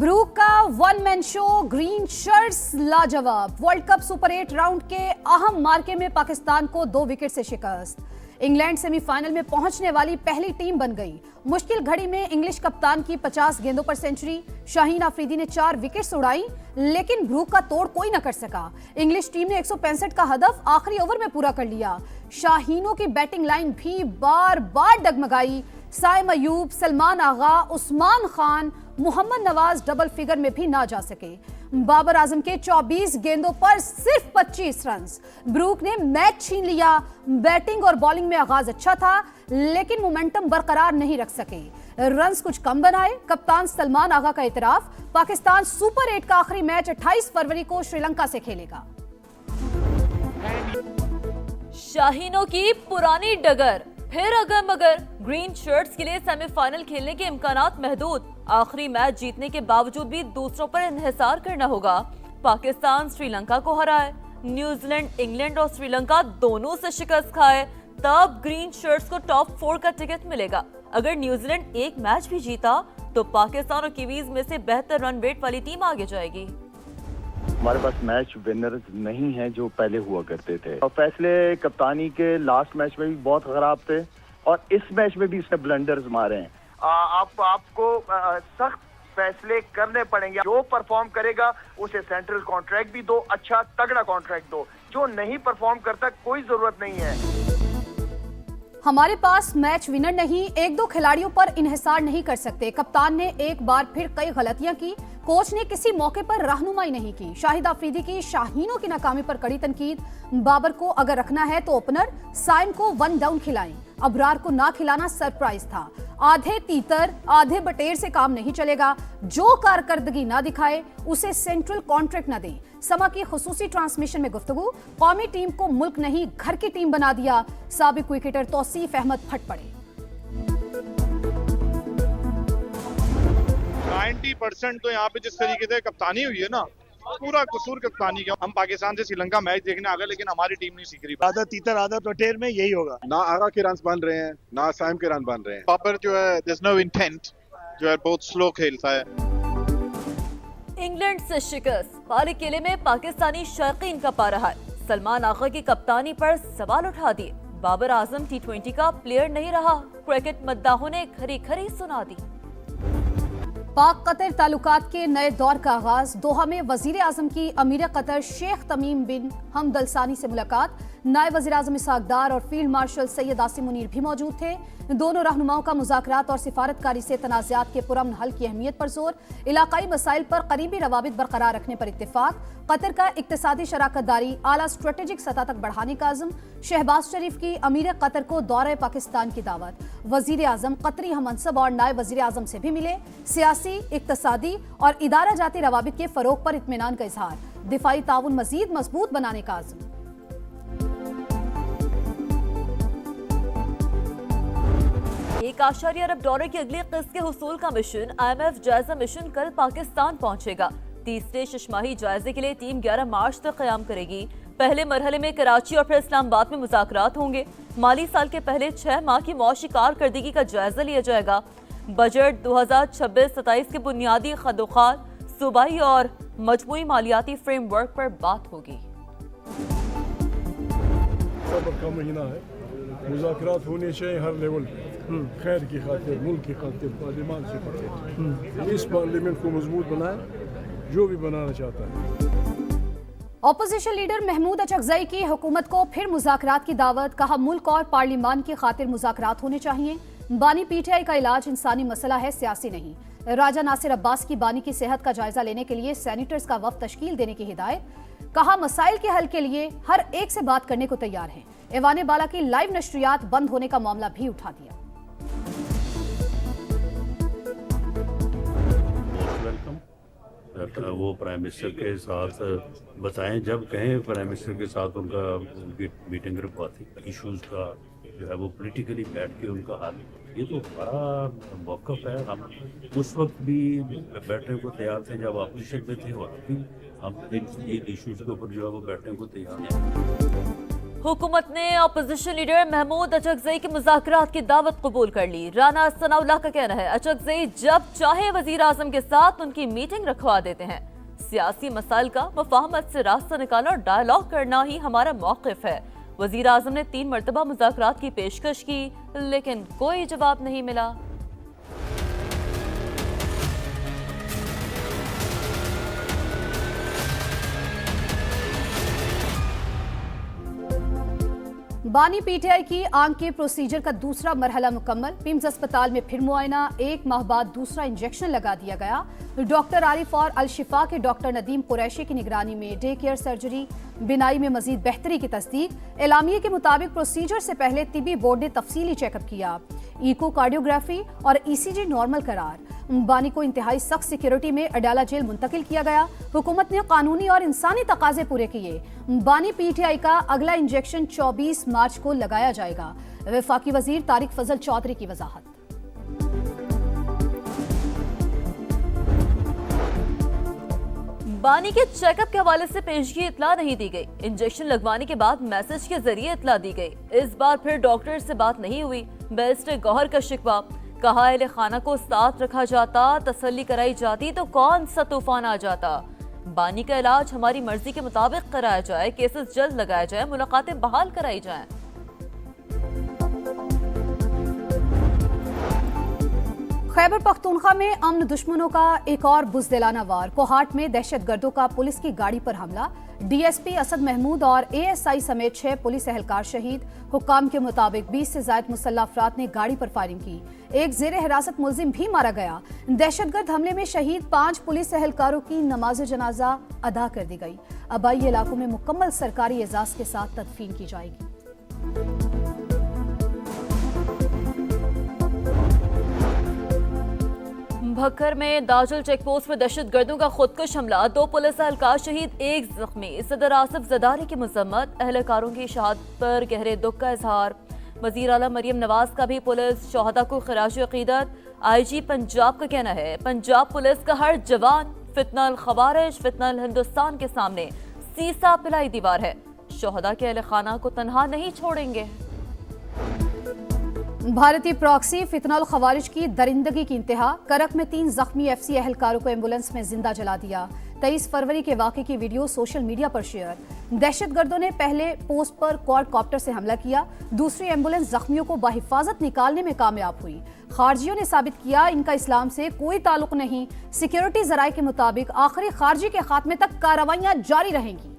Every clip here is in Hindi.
ब्रूक का one man show, green shirts लाजवाब। वर्ल्ड कप सुपर 8 राउंड के अहम मार्के में पाकिस्तान को 2 विकेट से शिकस्त। इंग्लैंड सेमीफाइनल में पहुंचने वाली पहली टीम बन गई। मुश्किल घड़ी में इंग्लिश कप्तान की 50 गेंदों पर सेंचुरी। शाहीन अफरीदी ने 4 विकेट्स उड़ाई, लेकिन ब्रूक का तोड़ कोई न कर सका। इंग्लिश टीम ने 165 का हदफ आखिरी ओवर में पूरा कर लिया। शाहीनों की बैटिंग लाइन भी बार बार डगमगाई। साइम अयूब, सलमान आगा, उस्मान खान, मोहम्मद नवाज डबल फिगर में भी ना जा सके। बाबर आजम के 24 गेंदों पर सिर्फ 25 रन। ब्रूक ने मैच छीन लिया। बैटिंग और बॉलिंग में आगाज अच्छा था, लेकिन मोमेंटम बरकरार नहीं रख सके। रन्स कुछ कम बनाए। कप्तान सलमान आगा का इतराफ, पाकिस्तान सुपर 8 का आखिरी मैच 28 फरवरी को श्रीलंका से खेलेगा। शाहीनों की पुरानी डगर फिर अगर मगर। ग्रीन शर्ट्स के लिए सेमीफाइनल खेलने के इम्कानात महदूद। आखिरी मैच जीतने के बावजूद भी दूसरों पर इन्हिसार करना होगा। पाकिस्तान श्रीलंका को हराए, न्यूजीलैंड, इंग्लैंड और श्रीलंका दोनों से शिकस्त खाए, तब ग्रीन शर्ट्स को टॉप 4 का टिकट मिलेगा। अगर न्यूजीलैंड एक मैच भी जीता तो पाकिस्तान और कीवीज में से बेहतर रन रेट वाली टीम आगे जाएगी। हमारे पास मैच विनर्स नहीं हैं जो पहले हुआ करते थे। और फैसले कप्तानी के लास्ट मैच में भी बहुत खराब थे और इस मैच में भी इसने ब्लंडर्स मारे हैं। आपको सख्त फैसले करने पड़ेंगे। जो परफॉर्म करेगा उसे सेंट्रल कॉन्ट्रैक्ट भी दो, अच्छा तगड़ा कॉन्ट्रैक्ट दो। जो नहीं परफॉर्म करता कोई जरूरत नहीं है। हमारे पास मैच विनर नहीं, 1-2 खिलाड़ियों पर इन्हिसार नहीं कर सकते। कप्तान ने एक बार फिर कई गलतियां की। कोच ने किसी मौके पर रहनुमाई नहीं की। शाहिद अफरीदी की शाहीनों की नाकामी पर कड़ी तनकीद। बाबर को अगर रखना है तो ओपनर, साइम को 1 डाउन खिलाएं। अबरार को ना खिलाना सरप्राइज था। आधे तीतर आधे बटेर से काम नहीं चलेगा। जो कारकर्दगी ना दिखाए उसे सेंट्रल कॉन्ट्रैक्ट ना दें। समा की खुसूसी ट्रांसमिशन में गुफ्तगू, कौमी टीम को मुल्क नहीं घर की टीम बना दिया। साबिक विकेटर तौसीफ अहमद फट पड़े। 90% तो यहाँ पे जिस तरीके से कप्तानी हुई है ना, पूरा कसूर कप्तानी का। हम पाकिस्तान से श्रीलंका मैच देखने आ गए, लेकिन हमारी टीम नहीं सीख रही। आधा तीतर आधा बटेर में यही होगा। ना आगा के रन बन रहे हैं, ना साइम के रन बन रहे हैं। बाबर जो है, there's no intent, जो है बहुत स्लो खेलता है। इंग्लैंड से शिकस्त, पारी किले में पाकिस्तानी शौकीन का पा रहा है। सलमान आगा की कप्तानी पर सवाल उठा दिए। बाबर आजम T20 का प्लेयर नहीं रहा। क्रिकेट मद्दाहों ने खरी खरी सुना दी। पाक कतर ताल्लुकात के नए दौर का आगाज। दोहा में वजीर आजम की अमीर कतर शेख तमीम बिन हमद अल सानी से मुलाकात। नायब वजीर आजम इसहाक डार और फील्ड मार्शल सैयद आसिम मुनीर भी मौजूद थे। दोनों रहनुमाओं का मुज़ाकरात और सिफारतकारी से तनाज़ात के पुरअमन हल की अहमियत पर जोर। इलाकाई मसाइल पर करीबी रवाबित बरकरार रखने पर इत्तेफाक। कतर का इक्तिसादी शराकत दारी आला स्ट्रेटेजिक सतह तक बढ़ाने का आज़म। शहबाज शरीफ की अमीर कतर को दौरे पाकिस्तान की दावत। वजीर आजम कतरी हमनसब और नायब वजीर आजम से भी मिले। सियासी, इक्तिसादी और इदारा जाती रवाबित के फरोग पर इत्मीनान का इजहार। दिफाई ताउन मजीद मजबूत बनाने का आज़म। 1 अरब डॉलर की अगली किस्त के हुसूल का मिशन IMF जायजा मिशन कल पाकिस्तान पहुंचेगा। तीसरे शशमाही जायजे के लिए टीम 11 मार्च तक क़याम करेगी। पहले मरहले में कराची और फिर इस्लामाबाद में मुज़ाकरात होंगे। माली साल के पहले 6 माह की मौशी कारकर्दगी का जायजा लिया जाएगा। बजट 2026-27 के बुनियादी खदोखाल, सूबाई और मजमूई मालियाती फ्रेमवर्क पर बात होगी। सब्र का महीना है, मुज़ाकरात होने चाहिए हर लेवल पे, खैर की खातिर, मुल्क की खातिर, पार्लियामान से खातिर। इस पार्लियामेंट को मजबूत बनाए जो भी बनाना चाहता है। ऑपोजिशन लीडर महमूद अचकजई की हुकूमत को फिर मुज़ाकरात की दावत। कहा मुल्क और पार्लियामान की खातिर मुज़ाकरात होने चाहिए। बानी PTI का इलाज इंसानी मसला है, सियासी नहीं। राजा नासिर अब्बास की बानी की सेहत का जायजा लेने के लिए सैनिटर्स का वफ्द तश्कील देने की हिदायत। कहा मसाइल के हल के लिए हर एक से बात करने को तैयार हैं। ऐवान बाला की लाइव नशरियात बंद होने का मामला भी उठा दिया। वो प्राइम मिनिस्टर के साथ बताएं, जब कहें प्राइम मिनिस्टर के साथ उनकी मीटिंग रखवाती इश्यूज का जो है वो पॉलिटिकली बैठ के उनका हल। ये तो बड़ा मौक़िफ़ है। हम उस वक्त भी बैठने को तैयार थे जब ऑपोजिशन में थे, और भी हम इन इश्यूज के ऊपर जो है वो बैठने को तैयार हैं। हुकूमत ने अपोजिशन लीडर महमूद अचकजई की मुज़ाकरात की दावत कबूल कर ली। राना सनाउल्लाह का कहना है अचकजई जब चाहे वजीर आजम के साथ उनकी मीटिंग रखवा देते हैं। सियासी मसाइल का मुफाहमत से रास्ता निकालना और डायलॉग करना ही हमारा मौक़िफ़ है। वजीर आजम ने 3 मरतबा मुज़ाकरात की पेशकश की लेकिन कोई जवाब नहीं मिला। बानी पीटीआई की आंख के प्रोसीजर का दूसरा मरहला मुकम्मल। पिम्स अस्पताल में फिर मुआयना, 1 माह बाद दूसरा इंजेक्शन लगा दिया गया। डॉक्टर आरिफ और अल-शिफा के डॉक्टर नदीम कुरैशी की निगरानी में डे केयर सर्जरी, बिनाई में मजीद बेहतरी की तस्दीक। एलामिये के मुताबिक प्रोसीजर से पहले तिबी बोर्ड ने तफसीली चेकअप किया। इको कार्डियोग्राफी और ईसीजी नॉर्मल करार। बानी को इंतहाई सख्त सिक्योरिटी में अडाला जेल मुंतकिल किया गया। हुकूमत ने कानूनी और इंसानी तकाजे पूरे किए। बानी पीटीआई का अगला इंजेक्शन 24 मार्च को लगाया जाएगा। वफाकी वजीर तारिक फजल चौधरी की वजाहत। बानी के चेकअप के हवाले से पेशगी इतला नहीं दी गई। इंजेक्शन लगवाने के बाद मैसेज के जरिए इतला दी गई। इस बार फिर डॉक्टर से बात नहीं हुई। बैरिस्टर गौहर का शिकवा, कहा अहले खाना को साथ रखा जाता, तसल्ली कराई जाती तो कौन सा तूफान आ जाता। बानी का इलाज हमारी मर्जी के मुताबिक कराया जाए, केसेस जल्द लगाया जाए, मुलाकातें बहाल कराई जाएं। खैबर पख्तूनख्वा में अमन दुश्मनों का एक और बुज़दिलाना वार। कोहाट में दहशतगर्दों का पुलिस की गाड़ी पर हमला। डीएसपी असद महमूद और एएसआई समेत 6 पुलिस एहलकार शहीद। हुक्काम के मुताबिक 20 से ज्यादा मुसल्लह अफराद ने गाड़ी पर फायरिंग की। एक जेर हिरासत मुलजिम भी मारा गया। दहशतगर्द हमले में शहीद 5 पुलिस एहलकारों की नमाज जनाजा अदा कर दी गई। आबाई इलाकों में मुकम्मल सरकारी एजाज के साथ तदफीन की जाएगी। भक्कर में दाजल चेकपोस्ट पर दहशतगर्दों का खुदकुश हमला, 2 पुलिस एहलकार शहीद, 1 जख्मी। सदर आसिफ जदारी की मजम्मत, एहलकारों की शहादत पर गहरे दुख का इजहार। वजीर आला मरियम नवाज का भी पुलिस शहदा को खराज अकीदत। IG पंजाब का कहना है पंजाब पुलिस का हर जवान फितनल खवारिज, फितनल हिंदुस्तान के सामने सीसा पिलाई दीवार है। शहदा के अहले खाना को तनहा नहीं छोड़ेंगे। भारतीय प्रॉक्सी, फितनल खवारिज की दरिंदगी की इंतहा। करक में 3 जख्मी FC एहलकारों को एम्बुलेंस में जिंदा जला दिया। 23 फरवरी के वाक़े की वीडियो सोशल मीडिया पर शेयर। दहशतगर्दों ने पहले पोस्ट पर क्वाडकॉप्टर से हमला किया। दूसरी एम्बुलेंस जख्मियों को बाहिफाजत निकालने में कामयाब हुई। खारजियों ने साबित किया इनका इस्लाम से कोई ताल्लुक नहीं। सिक्योरिटी जराये के मुताबिक आखिरी खारजी के खात्मे तक कार्रवाइयां जारी रहेंगी।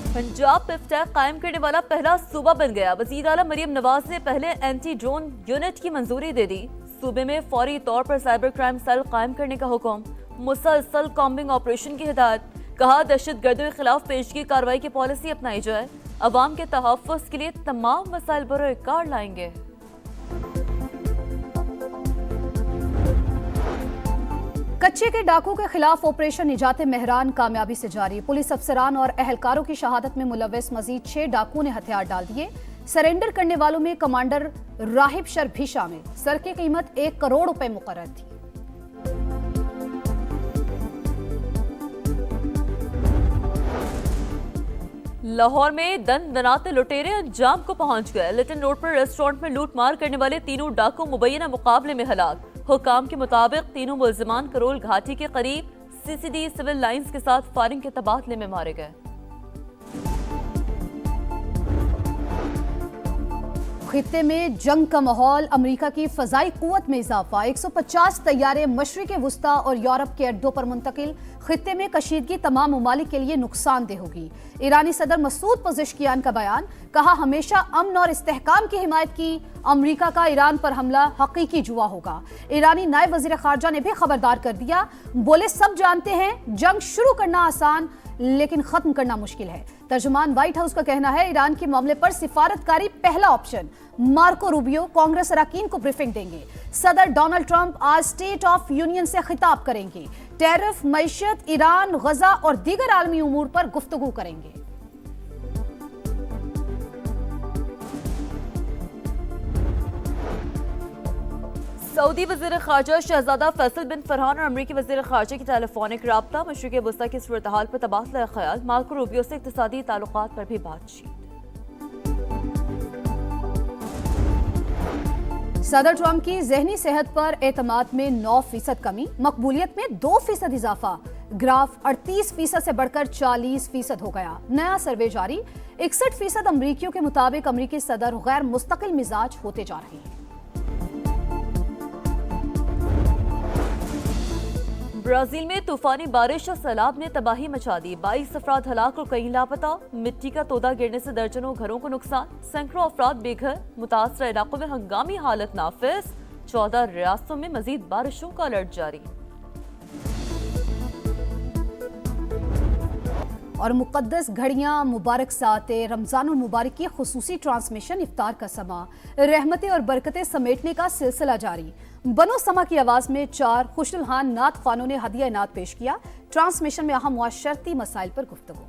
पंजाब पिफ्टैक कायम करने वाला पहला सूबा बन गया। वजीर आला मरियम नवाज ने पहले एंटी ड्रोन यूनिट की मंजूरी दे दी। सूबे में फौरी तौर पर साइबर क्राइम सेल कायम करने का हुक्म। मुसलसल कॉम्बिंग ऑपरेशन की हिदायत। कहा दहशतगर्दों के खिलाफ पेशगी कार्रवाई की पॉलिसी अपनाई जाए। अवाम के तहफ़्फ़ुज़ के लिए तमाम मसाइल बरोकार लाएंगे। कच्चे के डाकू के खिलाफ ऑपरेशन निजात मेहरान कामयाबी से जारी। पुलिस अफसरान और एहलकारों की शहादत में मुलव्वस मजीद 6 डाकुओं ने हथियार डाल दिए। सरेंडर करने वालों में कमांडर राहिब शर भी शामिल। सर की कीमत 1 करोड़ रुपए मुकर्रर थी। लाहौर में दनाते लुटेरे अंजाम को पहुंच गए। लिटन रोड पर रेस्टोरेंट में लूट मार करने वाले तीनों डाकू मुबैना मुकाबले में हलाक। हुकाम के मुताबिक तीनों मुल्जिमान करोल घाटी के करीब CCD सिविल लाइंस के साथ फायरिंग के तबादले में मारे गए। खित्ते में जंग का माहौल। अमेरिका की फजाई कुव्वत में इजाफा। 150 तैयारे मशरिक वुस्ता और यूरोप के अड्डों पर मुंतकिल। खित्ते में कशीदगी तमाम ममालिक के लिए नुकसानदेह होगी। ईरानी सदर मसूद पज़ेश्कियान का बयान। कहा हमेशा अमन और इस्तेहकाम की हिमायत की। अमेरिका का ईरान पर हमला हकीकी जुआ होगा। ईरानी नायब वजीर खारजा ने भी खबरदार कर दिया। बोले सब जानते हैं जंग शुरू करना आसान लेकिन खत्म करना मुश्किल है। तर्जुमान व्हाइट हाउस का कहना है ईरान के मामले पर सिफारतकारी पहला ऑप्शन। मार्को रूबियो कांग्रेस अरकान को ब्रीफिंग देंगे। सदर डोनाल्ड ट्रंप आज स्टेट ऑफ यूनियन से खिताब करेंगे। टैरिफ, मईशत, ईरान, गजा और दीगर आलमी उमूर पर गुफ्तगू करेंगे। सऊदी वज़ीर ख़ारजा शहजादा फैसल बिन फरहान और अमरीकी वज़ीर ख़ारजा की टेलीफोनिक रब्ता, मशरिक़ वस्ता की सूरत हाल पर तबादला ख्याल, मार्को रूबियो से इक़्तिसादी ताल्लुकात पर भी बातचीत। सदर ट्रंप की जहनी सेहत पर एतमाद में 9% कमी, मकबूलियत में 2% इजाफा, ग्राफ 38% से बढ़कर 40% हो गया। नया सर्वे जारी, 61% अमरीकियों के मुताबिक अमरीकी सदर गैर मुस्तकिल मिजाज होते जा रहे हैं। ब्राजील में तूफानी बारिश और सैलाब ने तबाही मचा दी, 22 अफराद हलाक और कई लापता। मिट्टी का तोदा गिरने से दर्जनों घरों को नुकसान, सैकड़ों अफराद बेघर, मुतासरा इलाकों में हंगामी हालत नाफिज। 14 रियासतों में मजीद बारिशों का अलर्ट जारी। और मुकद्दस घड़ियां मुबारक साते रमजान मुबारक की खुसूसी ट्रांसमिशन इफ्तार का समा, रहमतें और बरकतें समेटने का सिलसिला जारी। बनो समा की आवाज में 4 खुशलहान नात खानों ने हदिया नात पेश किया। ट्रांसमिशन में अहम मुआशरती मसाइल पर गुफ्तगू।